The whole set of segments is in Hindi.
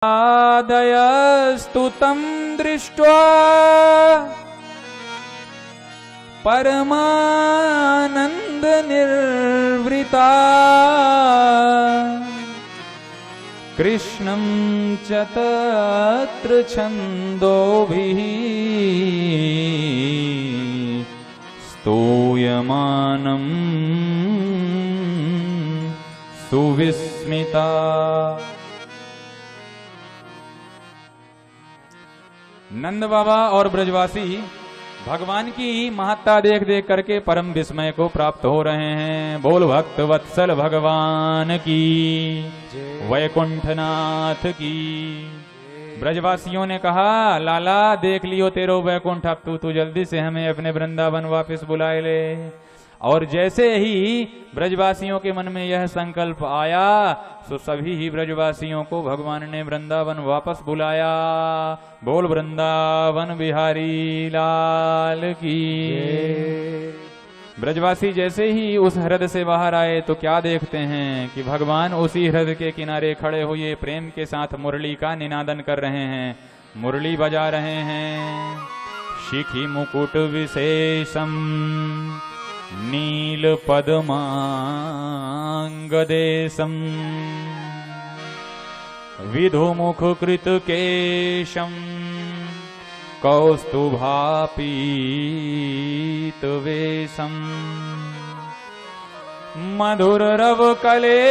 आदयस्तु तं दृष्ट्वा परमानन्दनिर्वृता कृष्णं च तत्र छन्दोभिः स्तूयमानं सुविस्मिता। नंद बाबा और ब्रजवासी भगवान की महत्ता देख देख करके परम विस्मय को प्राप्त हो रहे हैं। बोल भक्त वत्सल भगवान की, वैकुंठनाथ की। ब्रजवासियों ने कहा, लाला देख लियो तेरो वैकुंठ, अब तू जल्दी से हमें अपने वृंदावन वापस बुलाए ले। और जैसे ही ब्रजवासियों के मन में यह संकल्प आया तो सभी ही ब्रजवासियों को भगवान ने वृंदावन वापस बुलाया। बोल वृंदावन बिहारी लाल की। ब्रजवासी जैसे ही उस हृदय से बाहर आए तो क्या देखते हैं कि भगवान उसी हृदय के किनारे खड़े हुए प्रेम के साथ मुरली का निनादन कर रहे हैं, मुरली बजा रहे हैं। शिखी मुकुट विशेषम नील पद्मांगदेशम विधुमुख कृत केशम कौस्तुभापीत वेशम मधुर रव कलेशम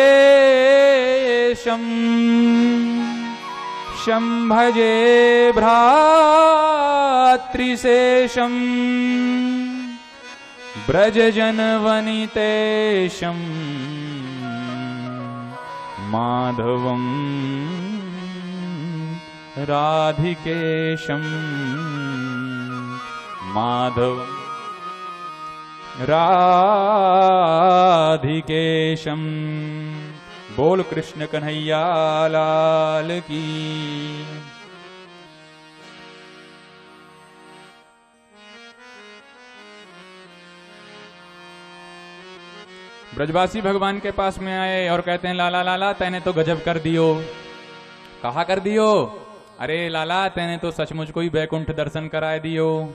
शंभजे भ्रातृशेषम ब्रजजन वनितेशम माधवम राधिकेशम माधवम राधिकेशम। बोल कृष्ण कन्हैया लाल की। ब्रजवासी भगवान के पास में आए और कहते हैं, लाला लाला तैने तो गजब कर दियो। कहा कर दियो? अरे लाला तैने तो सचमुच को ही वैकुंठ दर्शन कराए दियो।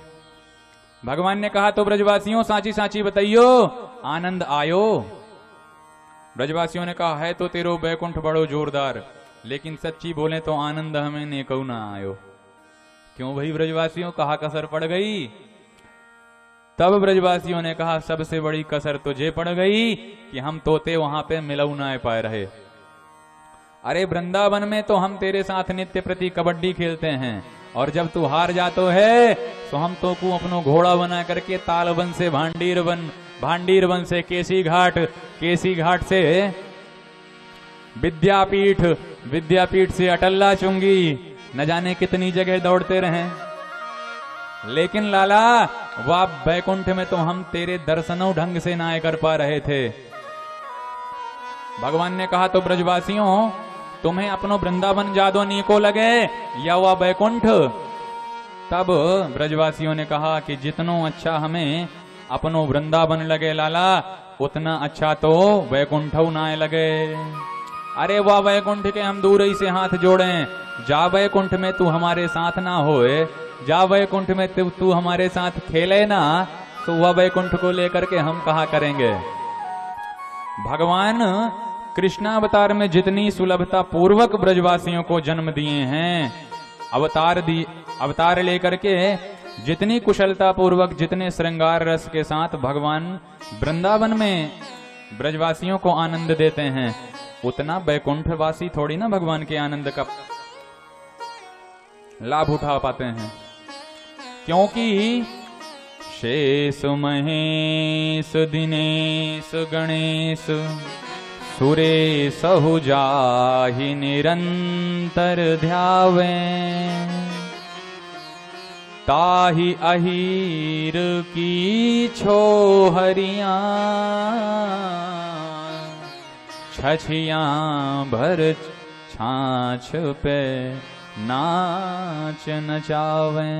भगवान ने कहा, तो ब्रजवासियों साची साची बताइयो, आनंद आयो? ब्रजवासियों ने कहा, है तो तेरो वैकुंठ बड़ो जोरदार, लेकिन सच्ची बोले तो आनंद हमें नेकऊ ना आयो। क्यों भाई ब्रजवासियों, कहा कसर पड़ गई? तब ब्रजवासियों ने कहा, सबसे बड़ी कसर तो ये पड़ गई कि हम तोते वहां पे मिलऊ ना पाए रहे। अरे वृंदावन में तो हम तेरे साथ नित्य प्रति कबड्डी खेलते हैं, और जब तू हार जातो है तो हम तो को अपनो घोड़ा बना करके तालबन से भांडीर वन से केसी घाट से विद्यापीठ से अटल्ला चुंगी, न जाने कितनी जगह दौड़ते रहे। लेकिन लाला वह वैकुंठ में तो हम तेरे दर्शनों ढंग से ना कर पा रहे थे। भगवान ने कहा, तो ब्रजवासियों तुम्हें अपनो वृंदावन जादो नीको लगे या वह वैकुंठ? तब ब्रजवासियों ने कहा कि जितनो अच्छा हमें अपनो वृंदावन लगे लाला, उतना अच्छा तो वैकुंठ ना लगे। अरे वह वैकुंठ के हम दूर ही से हाथ जोड़ें, जा वैकुंठ में तू हमारे साथ ना होए, जा वैकुंठ में तू हमारे साथ खेले ना, तो वह वैकुंठ को लेकर के हम कहा करेंगे। भगवान कृष्णावतार में जितनी सुलभता पूर्वक ब्रजवासियों को जन्म दिए हैं, अवतार लेकर के जितनी कुशलता पूर्वक, जितने श्रृंगार रस के साथ भगवान वृंदावन में ब्रजवासियों को आनंद देते हैं, उतना वैकुंठवासी थोड़ी ना भगवान के आनंद का लाभ उठा पाते हैं। क्योंकि शेष महेश दिनेश गणेश सुरेश जाहि निरंतर ध्यावे, ताहि अहीर की छोहरियां छछियां भर छाछ पे नाच नचावे।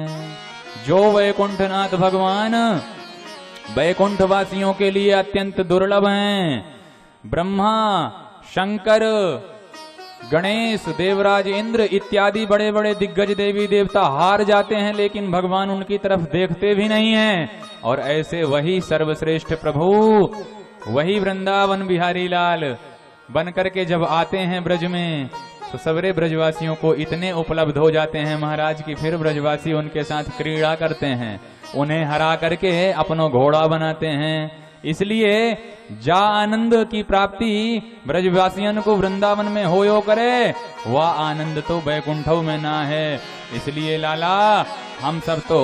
जो वैकुंठनाथ भगवान वैकुंठवासियों के लिए अत्यंत दुर्लभ हैं। ब्रह्मा, शंकर, गणेश, देवराज, इंद्र इत्यादि बड़े बड़े दिग्गज देवी देवता हार जाते हैं, लेकिन भगवान उनकी तरफ देखते भी नहीं हैं। और ऐसे वही सर्वश्रेष्ठ प्रभु, वही वृंदावन बिहारी लाल बन करके जब आते हैं ब्रज में, तो सबरे ब्रजवासियों को इतने उपलब्ध हो जाते हैं महाराज की फिर ब्रजवासी उनके साथ क्रीड़ा करते हैं, उन्हें हरा करके अपनो घोड़ा बनाते हैं। इसलिए जा आनंद की प्राप्ति ब्रजवासियन को वृंदावन में होयो करे, वह आनंद तो बैकुंठों में ना है। इसलिए लाला हम सब तो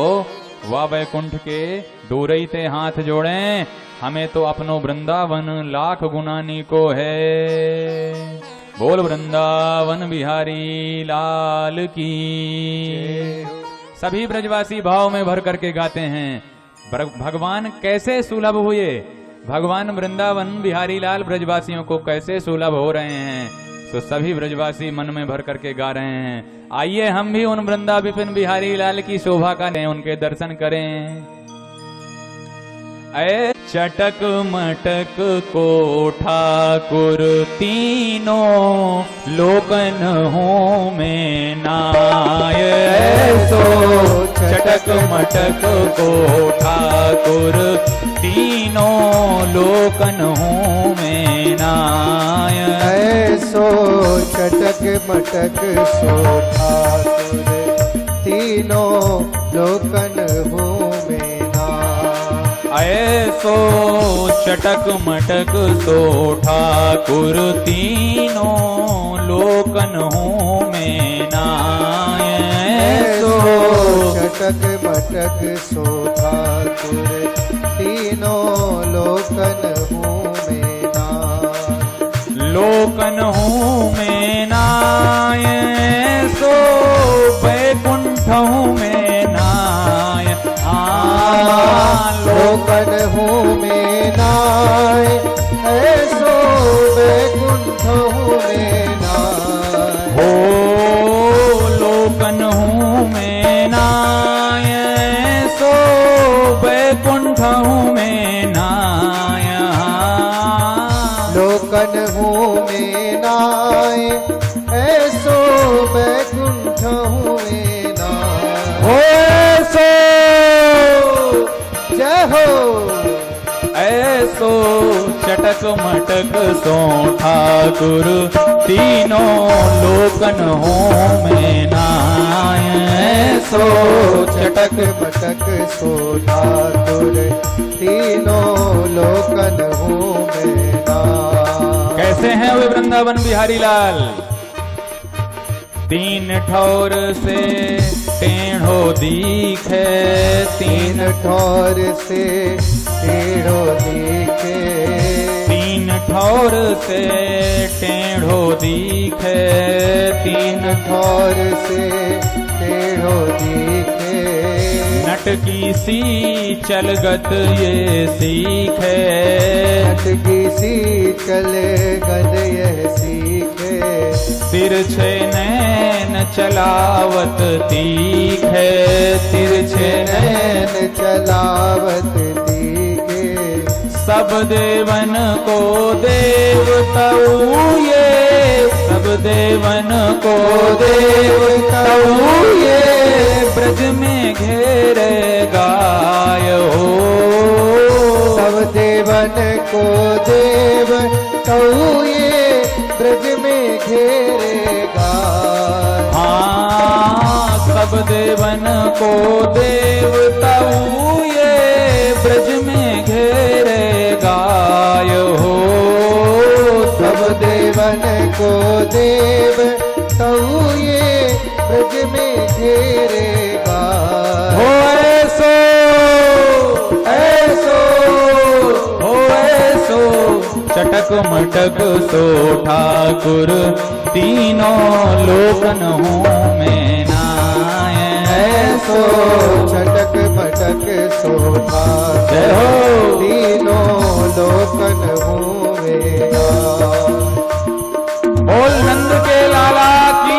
वह बैकुंठ के दूर ही थे हाथ जोड़ें, हमें तो अपनो वृंदावन लाख गुनानी को है। बोल वृंदावन बिहारी लाल की। सभी ब्रजवासी भाव में भर करके गाते हैं भगवान कैसे सुलभ हुए, भगवान वृंदावन बिहारी लाल ब्रजवासियों को कैसे सुलभ हो रहे हैं। तो सभी ब्रजवासी मन में भर करके गा रहे हैं। आइए हम भी उन वृंदा विपिन बिहारी लाल की शोभा का लें, उनके दर्शन करें। ऐ चटक मटक को ठाकुर तीनों लोकन हो में नाय, सो चटक मटक को ठाकुर तीनों लोकन हो में नाय, ऐसो चटक मटक सो ठाकुर तीनों लोकन हो में ऐसो चटक मटक सो ठाकुर तीनों लोकन हो में नाय, ऐसो चटक मटक सो ठाकुर तीनों लोकन हो में नाय, लोकन हो में नाय, सो बैकुंठ में नाय, लोकन हो में नाय, ऐसो बैकुंठ हो में नाय, हो लोकन हो में नाय, सो बैकुंठ हो में नाय, लोकन हो में नाय, ऐसो बैकुंठ हो में नाय, हो ऐसो जय हो। ऐसो चटक मटक सो ठाकुर तीनों लोकन हो में नाय, ऐसो चटक मटक सो ठाकुर तीनों लोकन हो में नाय। कैसे हैं वे वृंदावन बिहारी लाल? तीन ठौर से टेढ़ो दिखे, तीन ठौर से टेढ़ो दिखे, तीन ठौर से टेढ़ो दिखे, तीन ठौर से टेढ़ो दिखे, नटकी सी चलगत ये सीखे, नटकी सी चलगत ये सीखे, तिरछे नैन चलावत तीखे, तिरछे नैन चलावत तीखे, सब देवन को देव तऊ ये, सब देवन को देव तऊ ये, ब्रज में घेरे गाय हो, सब देवन को देव तऊ ये, ब्रज में घेरे गाय। हाँ सब देवन को देव तऊ ये, ब्रज में घेरे गाय हो, सब देवन को देव तऊ ये, ब्रज में घेरे गाय। हो ऐसो ऐसो हो ऐसो चटक मटक सो ठाकुर तीनों लोकन हो में नाय, ऐसो चटक मटक सो ठाकुर जय हो। तीनों लोकन हो में नाय। बोल नंद के लाला की।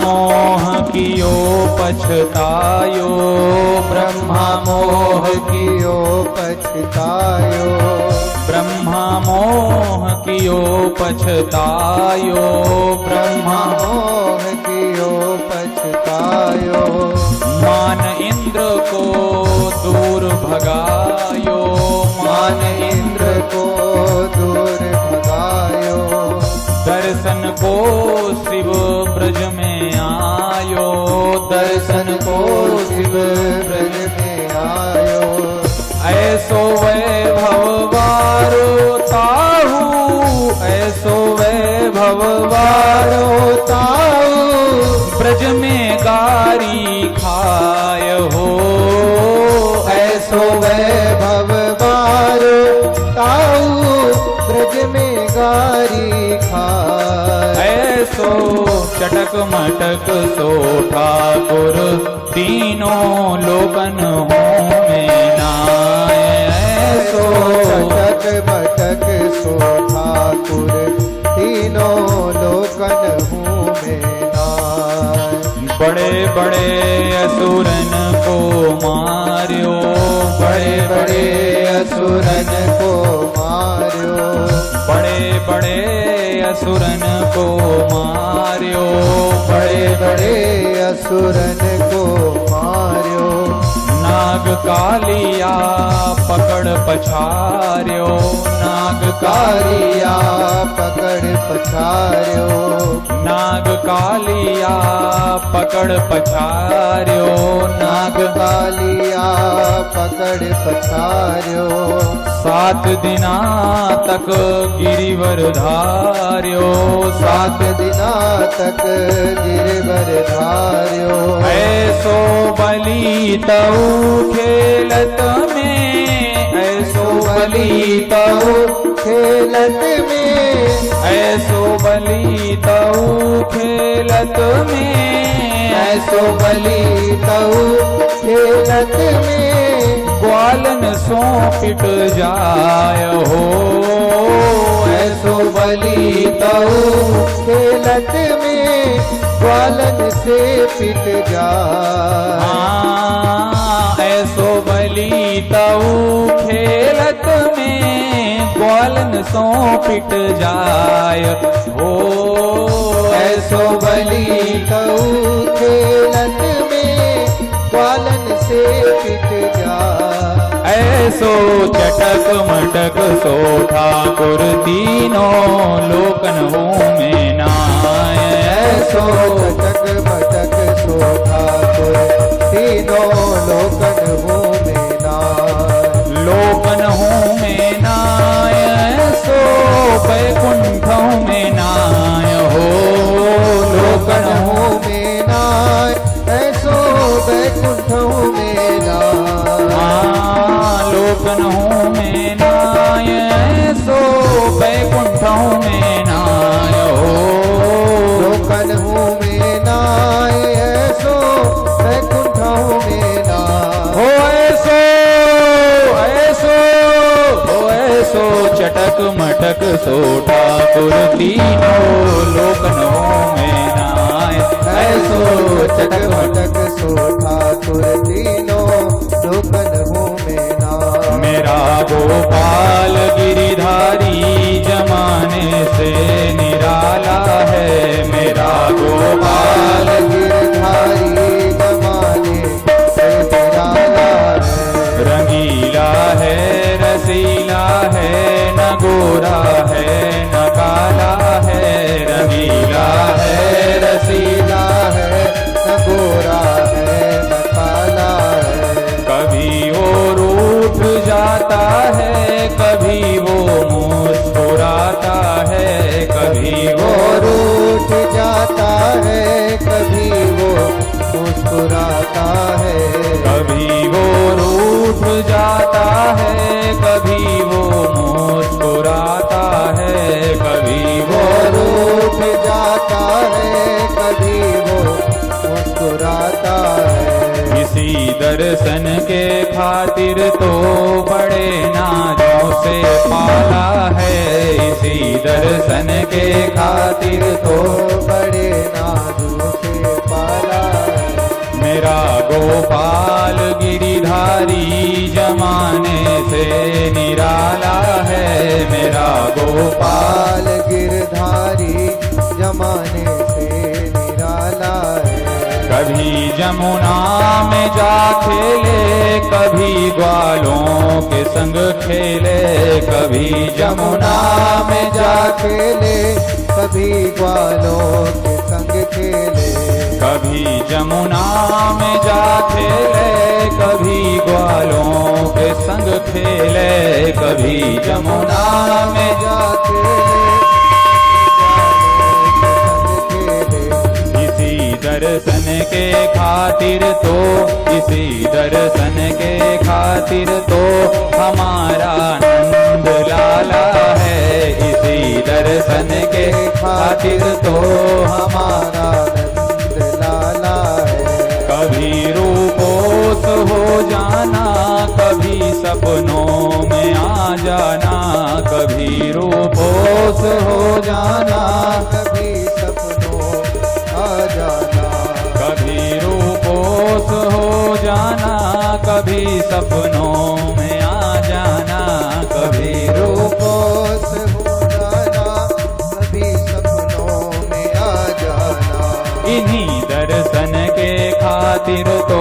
मोह कियो पछतायो, ब्रह्मा मोह कियो पछतायो, ब्रह्मा मोह कियो पछतायो, ब्रह्मा मोह कियो पछतायो। मान इंद्र को दूर भगायो, मान इंद्र को दूर भगायो, दर्शन को शिव ब्रज में आयो, दर्शन को शिव ब्रज में आयो। ऐसो वैभव वारो ताहू, ऐसो वैभव वारो ताऊ ब्रज में गारी खाय हो, ऐसो वैभव वारो ताऊ ब्रज में गारी खाए। ऐसो चटक मटक सो ठाकुर तीनों लोकन हों में नाय, ऐसो चटक मटक सो ठाकुर तीनों लोकन हूँ में नाय। बड़े बड़े असुरन को मार्यो, बड़े बड़े असुरन को मार्यो, बड़े बड़े असुरन को मार्यो, बड़े बड़े असुरन को मार्यो। नाग कालिया पकड़ पछार्यो, नाग कालिया पकड़ पछार्यो, नाग कालिया पकड़ पछार्यो, नाग कालिया पकड़ पछार्यो। 7 दिना तक गिरिवर धार्यो, 7 दिना तक गिरवर धार्यो। ऐसो बलि तऊ खेलत में, ऐसो बलि तऊ खेलत में, ऐसो बलि तऊ खेलत में, ऐसो बलि तऊ खेलत में, ग्वालन सो पिट जाय हो, ऐसो बलि तऊ खेलत में, ग्वालन से पिट जाए। ऐसो बलि तऊ खेलत में, ग्वालन सो पिट जाय हो, ऐसो बलि तऊ खेलत में, ग्वालन से पिट जाए। ऐसो चटक मटक सो ठाकुर तीनों लोकन हों में नाय, ऐसो चटक मटक सो ठाकुर तीनों लोकन हूँ में नाय। लोकन हों में नाय, ऐसो बैकुंठ में नाय हो, लोकन हूँ में नाय, ऐसो बैकुंठ में नाय। लोकन हों में नाय, ऐसो बैकुंठ में नाय हो, लोकन हूँ में नाय, ऐसो बैकुंठ में नाय। हो ऐसो, ऐसो, हो ऐसो चटक मटक सो ठाकुर तीनों लोकन हों में नाय, ऐसो चटक मटक सो ठाकुर तीनों लोकन हूँ में नाय। मेरा गोपाल गिरिधारी जमाने से निराला है, मेरा गोपाल गिरधारी जमाने से निराला है। रंगीला है रसीला है, न गोरा है न काला है, रंगीला है रसीला है न गोरा है न काला है। कभी वो रूठ जाता है, कभी वो मुस्कुराता है, कभी वो रूठ जाता है, कभी वो मुस्कुराता है। कभी वो रूठ जाता है, कभी वो मुस्कुराता है, कभी वो रूठ जाता है, कभी वो मुस्कुराता है। इसी दर्शन के खातिर तो बड़े नाजों से पाला है, इसी दर्शन के खातिर तो बड़े नाजों से मेरा गोपाल गिरिधारी जमाने से निराला है, मेरा गोपाल गोपाल गिरधारी जमाने से निराला है। कभी जमुना में जा खेले, कभी ग्वालों के संग खेले, कभी जमुना में जा खेले, कभी ग्वालों के संग खेले, कभी जमुना में जा खेले, कभी ग्वालों के संग खेले, कभी जमुना में जा खेले, इसी दर्शन के खातिर तो, इसी दर्शन के खातिर तो हमारा नंद लाला है, इसी दर्शन के खातिर तो हमारा नंद लाला है। कभी रूपोस हो जाना, कभी सपनों में आ जाना, कभी रूपोस हो जाना, कभी सपनों आ जाना, कभी रूपोस हो जाना, कभी सपनों में आ जाना, कभी रूपों से हो जाना, कभी सपनों में आ जाना। इन्हीं दर्शन के खातिर तो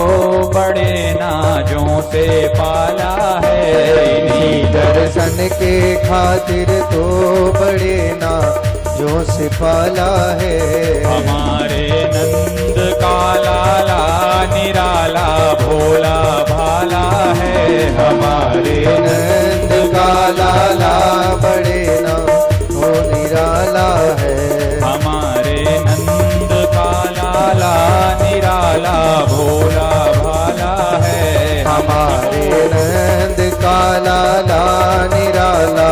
बड़े नाजों से पाला है, इन्हीं दर्शन के खातिर तो बड़े नाजों से पाला है। हमारे नंद का लाला निराला भोला भाला है, हमारे नंद का लाला बड़े ना हो निराला है। हमारे नंद का लाला निराला भोला भाला है, हमारे नंद का लाला निराला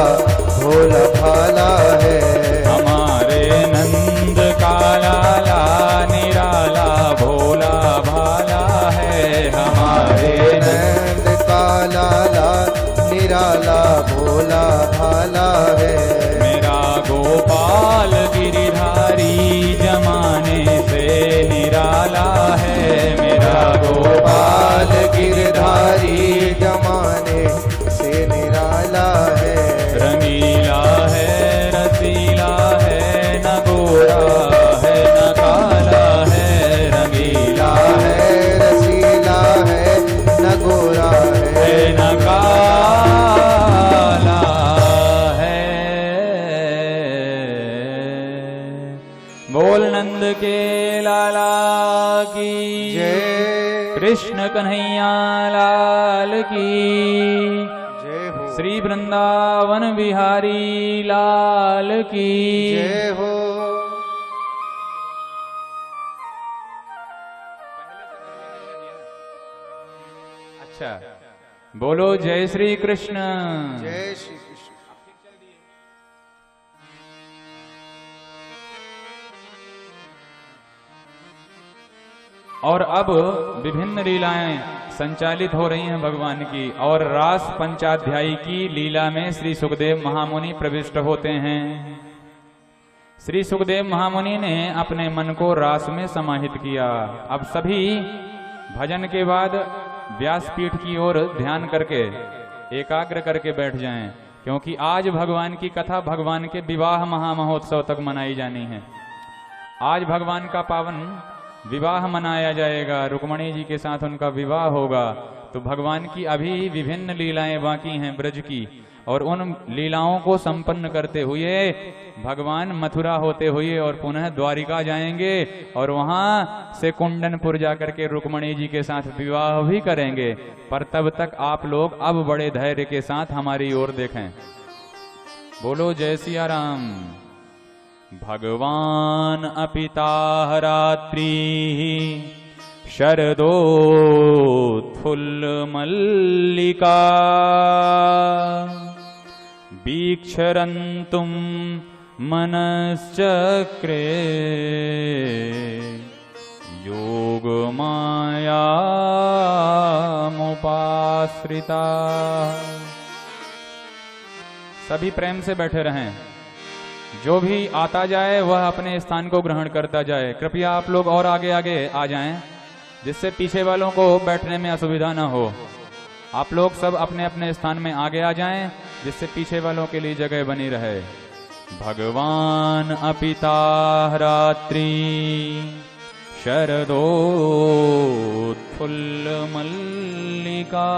भोला भाला है। हमारे नंद का लाला निराला भोला भाला है, हमारे नंद का लाला निराला भोला भाला है। मेरा गोपाल गिरिधारी जमाने से निराला है, मेरा गोपाल गिरधारी जमाने से निराला है। रंगीला है रसीला है, न गोरा है न काला है, रंगीला है रसीला है न गोरा है न काला है। बोल नंद के लाला की जय कृष्ण कन्हैया लाल की जय हो श्री वृंदावन बिहारी लाल की जय हो। अच्छा बोलो जय श्री कृष्ण। जय श्री कृष्ण। और अब विभिन्न लीलाएं संचालित हो रही हैं भगवान की, और रास पंचाध्यायी की लीला में श्री सुखदेव महामुनि प्रविष्ट होते हैं। श्री सुखदेव महामुनि ने अपने मन को रास में समाहित किया। अब सभी भजन के बाद व्यासपीठ की ओर ध्यान करके एकाग्र करके बैठ जाएं, क्योंकि आज भगवान की कथा भगवान के विवाह महामहोत्सव तक मनाई जानी है। आज भगवान का पावन विवाह मनाया जाएगा, रुक्मणी जी के साथ उनका विवाह होगा। तो भगवान की अभी विभिन्न लीलाएं बाकी हैं ब्रज की, और उन लीलाओं को संपन्न करते हुए भगवान मथुरा होते हुए और पुनः द्वारिका जाएंगे, और वहां से कुंडनपुर जाकर के रुक्मणी जी के साथ विवाह भी करेंगे। पर तब तक आप लोग अब बड़े धैर्य के साथ हमारी ओर देखें। बोलो जय सिया राम। भगवान अपिता रात्रि शरदोत्फुल्ल मल्लिका वीक्षरन्तुं मनश्चक्रे योगमायामुपाश्रिता। सभी प्रेम से बैठे रहें। जो भी आता जाए वह अपने स्थान को ग्रहण करता जाए। कृपया आप लोग और आगे आगे आ जाएं। जिससे पीछे वालों को बैठने में असुविधा न हो। आप लोग सब अपने अपने स्थान में आगे आ जाएं, जिससे पीछे वालों के लिए जगह बनी रहे। भगवान अपिता रात्रि शरदोत्फुल्लमल्लिका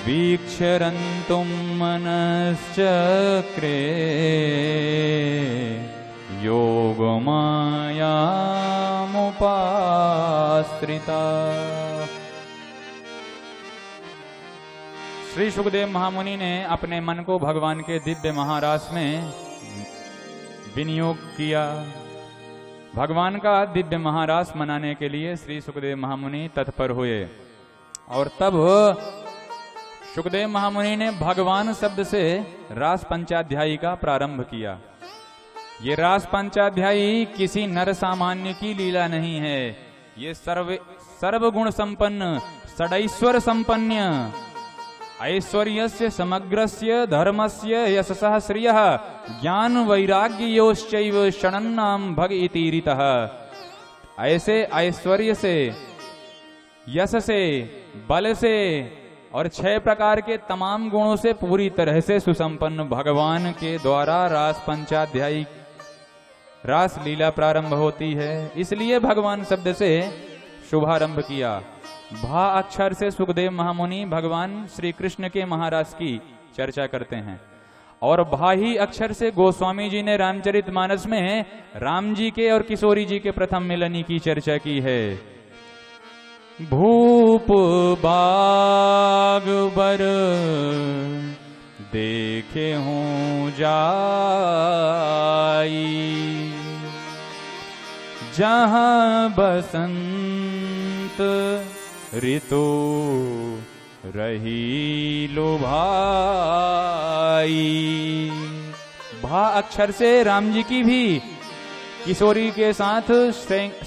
वीक्षरन्तुं मनश्चक्रे योगमायामुपाश्रिता। श्री सुखदेव महामुनि ने अपने मन को भगवान के दिव्य महारास में विनियोग किया। भगवान का दिव्य महारास मनाने के लिए श्री सुखदेव महामुनि तत्पर हुए और तब सुखदेव महामुनि ने भगवान शब्द से रास पंचाध्यायी का प्रारंभ किया। ये रास पंचाध्यायी किसी नर सामान्य की लीला नहीं है। ये सर्वगुण संपन्न षडैश्वर संपन्न ऐश्वर्यस्य समग्रस्य धर्मस्य यशसः श्रियः ज्ञान वैराग्ययोश्चैव षडन्नाम भग इति रीतः। ऐसे ऐश्वर्य से, यश से, बल से और 6 प्रकार के तमाम गुणों से पूरी तरह से सुसंपन्न भगवान के द्वारा रास पंचाध्यायी रास लीला प्रारंभ होती है। इसलिए भगवान शब्द से शुभारंभ किया। भा अक्षर से सुखदेव महामुनि भगवान श्री कृष्ण के महारास की चर्चा करते हैं और भा ही अक्षर से गोस्वामी जी ने रामचरितमानस में राम जी के और किशोरी जी के प्रथम मिलनी की चर्चा की है। भूप बाग बर देखे हूं जाई जहां बसंत ऋतु रही लुभाई। भा अक्षर से राम जी की भी किशोरी के साथ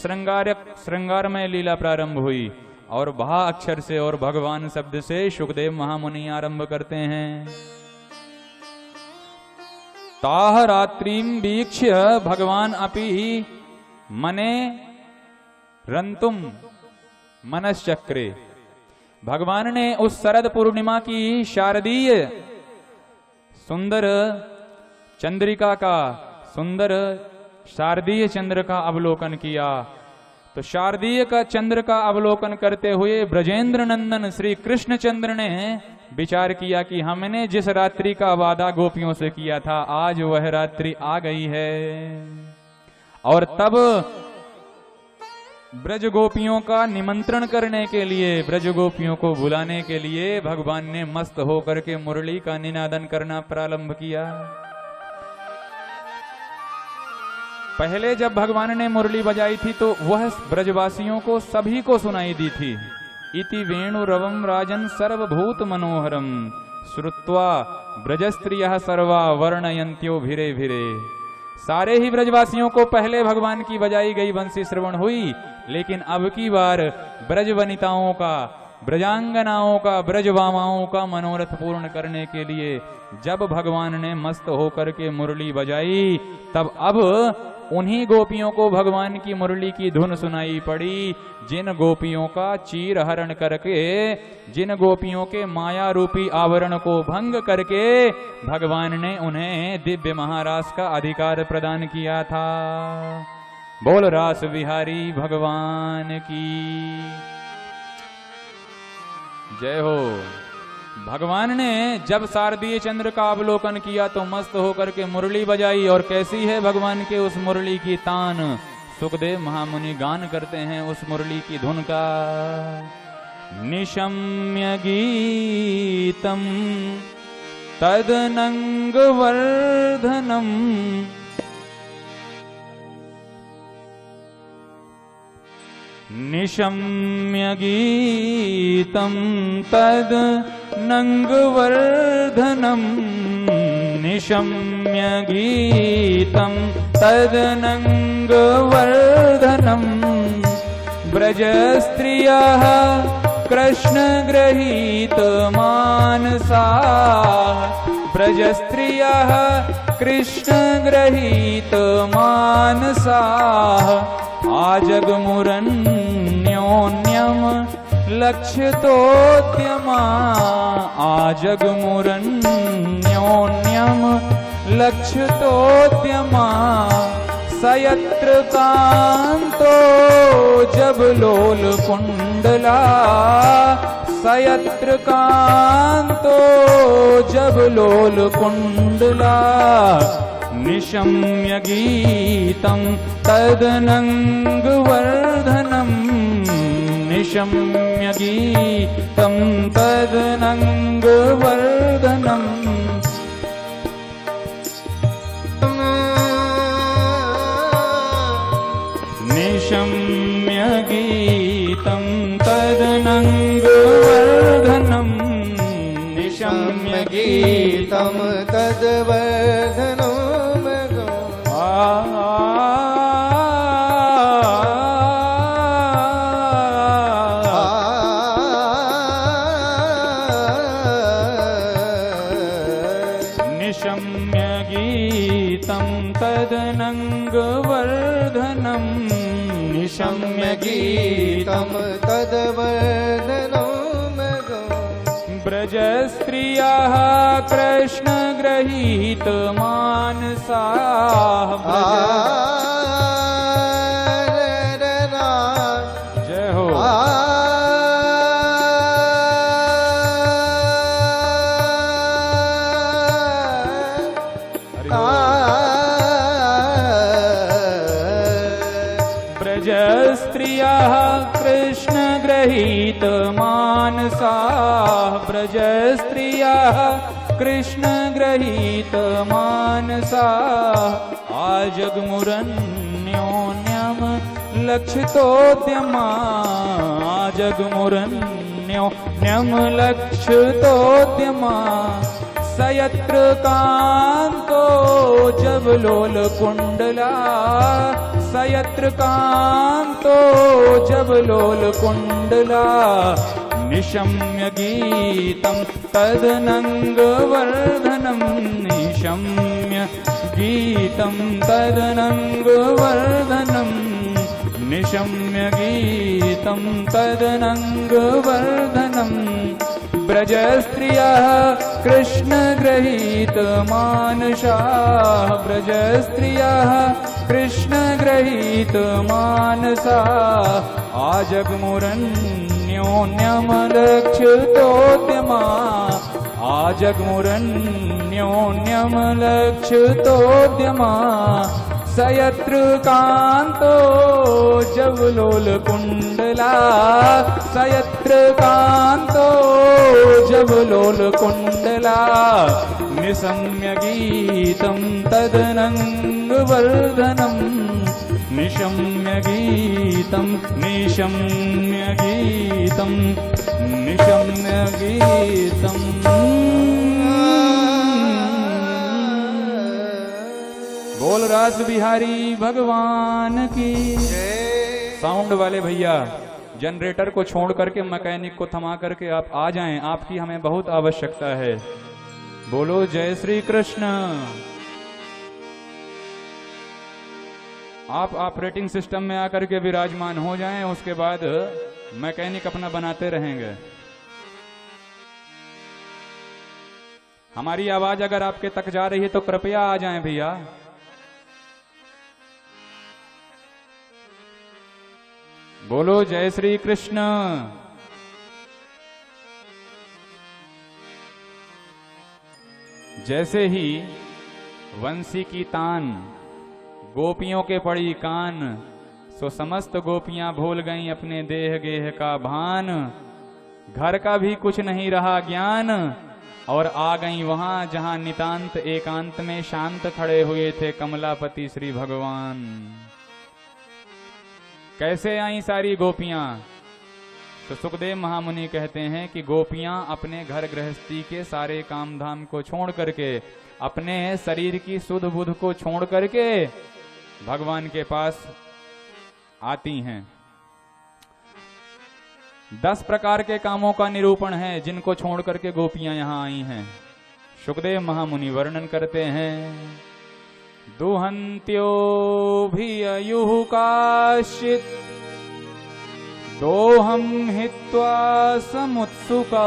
श्रृंगारमय लीला प्रारंभ हुई और भा अक्षर से और भगवान शब्द से सुखदेव महामुनि आरंभ करते हैं। ताह रात्रिम वीक्ष्य भगवान अपि मने रंतुम मनश्चक्रे। भगवान ने उस शरद पूर्णिमा की शारदीय सुंदर चंद्रिका का, सुंदर शारदीय चंद्र का अवलोकन किया। तो शारदीय का चंद्र का अवलोकन करते हुए ब्रजेंद्र नंदन श्री कृष्ण चंद्र ने विचार किया कि हमने जिस रात्रि का वादा गोपियों से किया था आज वह रात्रि आ गई है। और तब ब्रज गोपियों का निमंत्रण करने के लिए, ब्रज गोपियों को बुलाने के लिए भगवान ने मस्त होकर के मुरली का निनादन करना प्रारंभ किया। पहले जब भगवान ने मुरली बजाई थी तो वह ब्रजवासियों को सभी को सुनाई दी थी। इति वेणुरवम राजन सर्वभूत मनोहरम श्रुत्वा ब्रजस्त्रियः सर्वा वर्णयन्त्यो भिरे भिरे। सारे ही ब्रजवासियों को पहले भगवान की बजाई गई बंसी श्रवण हुई, लेकिन अब की बार ब्रज वनिताओं का, ब्रजांगनाओं का, ब्रजवामाओं का मनोरथ पूर्ण करने के लिए जब भगवान ने मस्त होकर के मुरली बजाई, तब अब उन्हीं गोपियों को भगवान की मुरली की धुन सुनाई पड़ी, जिन गोपियों का चीर हरण करके, जिन गोपियों के माया रूपी आवरण को भंग करके भगवान ने उन्हें दिव्य महारास का अधिकार प्रदान किया था। बोल रास विहारी भगवान की जय हो। भगवान ने जब शारदीय चंद्र का अवलोकन किया तो मस्त होकर के मुरली बजाई। और कैसी है भगवान के उस मुरली की तान, सुखदेव महामुनि गान करते हैं उस मुरली की धुन का। निशम्य गीतम तदनंग वर्धनम निशम्य गीतम तद नंगवर्धनम निशम्य गीतम तद नंगवर्धनम ब्रजस्त्रियः कृष्ण गृहीत मानसा ब्रजस्त्रियः कृष्ण गृहीत मानसा आजगमुरन्योन्यम लक्ष्यतोद्यमा आजगमुरन्योन्यम लक्ष्यतोद्यमा सयत्र कांतो जब लोल कुंडला सयत्र कांतो जब लोल कुंडला निशम्य गीतं तदनंगवर्धनम् निशम्य गीतं तदनंगवर्धनम् निशम्य गीतं तदनंगवर्धनम् निशम्य गीतं तद्वर्धनम् निशम्य गीतं तदनंगवर्धनम् निशम्य गीतं तद्वर्धनम् ब्रजस्त्रियः कृष्णगृहीत मानसाः जय हो ब्रजस्त्रियः कृष्णगृहीत मानसाः ब्रजस्त्रियः कृष्णगृहीत मानसाः आजगमुरन्योन्यम लक्षितोद्यमा आजगमुरन्योन्यम लक्षितोद्यमा सयत्र कांतो जब लोल कुंडला सयत्र कांतो जब लोल कुंडला निशम्य गीतं तदनंगवर्धनम् निशम्य गीतं तदनंगवर्धनम् निशम्य गीतं तदनंगवर्धनम् ब्रजस्त्रियः कृष्णगृहीत मानसाः ब्रजस्त्रियः कृष्णगृहीत मानसाः आजगमुरन्योन्यमलक्षितोद्यमा आजगमुरन्योन्यमलक्षितोद्यमा सयत्र कांतो जब लोल कुंडला सयत्र कांतो जब लोल कुंडला निशम्य गीतं तदनंगवर्धनम् निशम्य गीतं निशम्य गीतं निशम्य गीतं बोल रास बिहारी भगवान की साउंड वाले भैया जनरेटर को छोड़ करके मैकेनिक को थमा करके आप आ जाएं, आपकी हमें बहुत आवश्यकता है। बोलो जय श्री कृष्ण। आप ऑपरेटिंग सिस्टम में आकर के विराजमान हो जाएं, उसके बाद मैकेनिक अपना बनाते रहेंगे। हमारी आवाज अगर आपके तक जा रही है तो कृपया आ जाएं भैया। बोलो जय श्री कृष्ण। जैसे ही वंशी की तान गोपियों के पड़ी कान, सो समस्त गोपियां भूल गईं अपने देह गेह का भान। घर का भी कुछ नहीं रहा ज्ञान, और आ गईं वहां जहां नितांत एकांत में शांत खड़े हुए थे कमलापति श्री भगवान। कैसे आई सारी गोपियां? तो सुखदेव महामुनि कहते हैं कि गोपियां अपने घर गृहस्थी के सारे काम धाम को छोड़ करके, अपने शरीर की सुध बुध को छोड़ करके भगवान के पास आती हैं। 10 प्रकार के कामों का निरूपण है जिनको छोड़ करके गोपियां यहां आई हैं। सुखदेव महामुनि वर्णन करते हैं, दुहन्त्योऽभिययुः काश्चित् दोहं हित्वा समुत्सुकाः